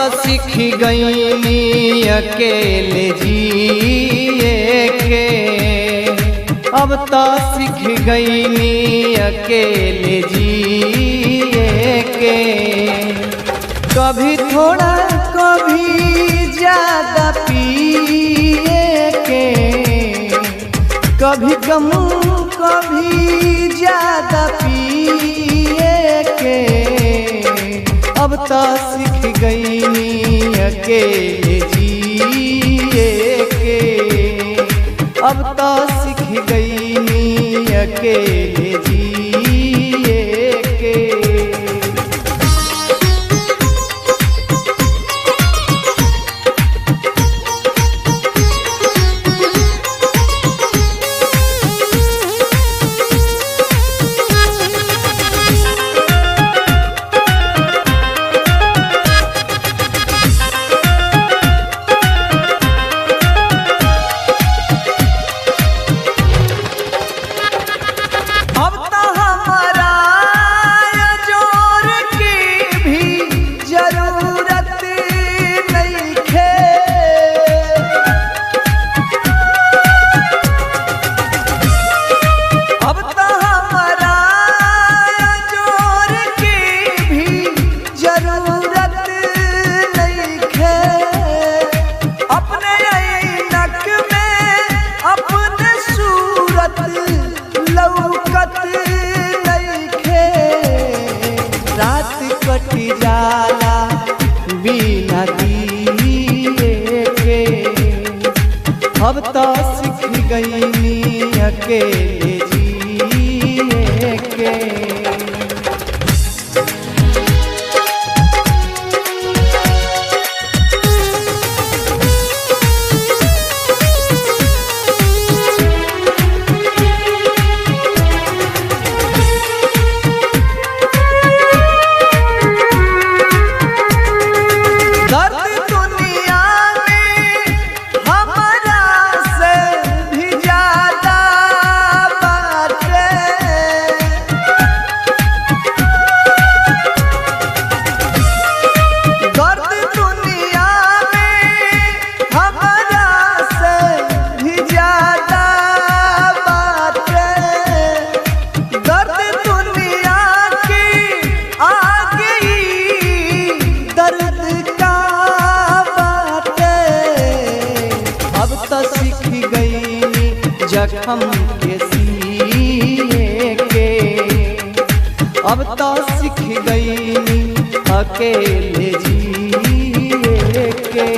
तो सीख गईनी अकेले जिए के, अब तो सीख गईनी अकेले जिए के। कभी थोड़ा कभी ज्यादा पिए के, कभी कम कभी ज्यादा पिए के। अब तो सीख गईनी अकेले जिए के, अब तो सीख गईनी अकेले जिए के। कटी जाला बिना दिए के, अब तो सीख गईनी अकेले जिए के। जख्म के सिए के, अब तो सीख गईनी अकेले जिए के।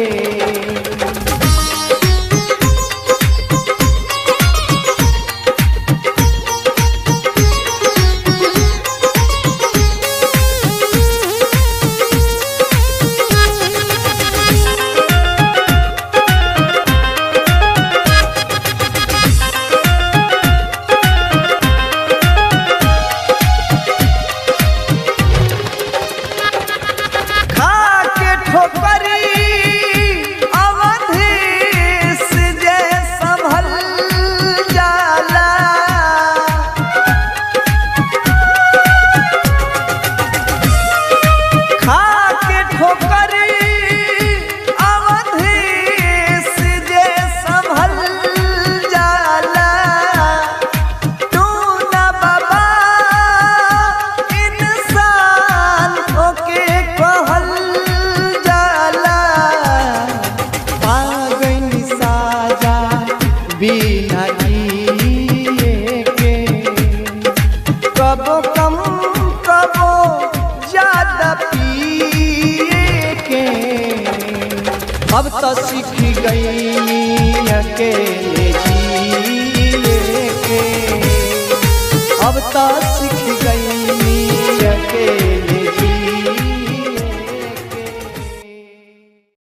बिना जिए के, कबो कम कबो ज्यादा पिए के। अब तो सीख गईनी अकेले जिए के, अब तो सीख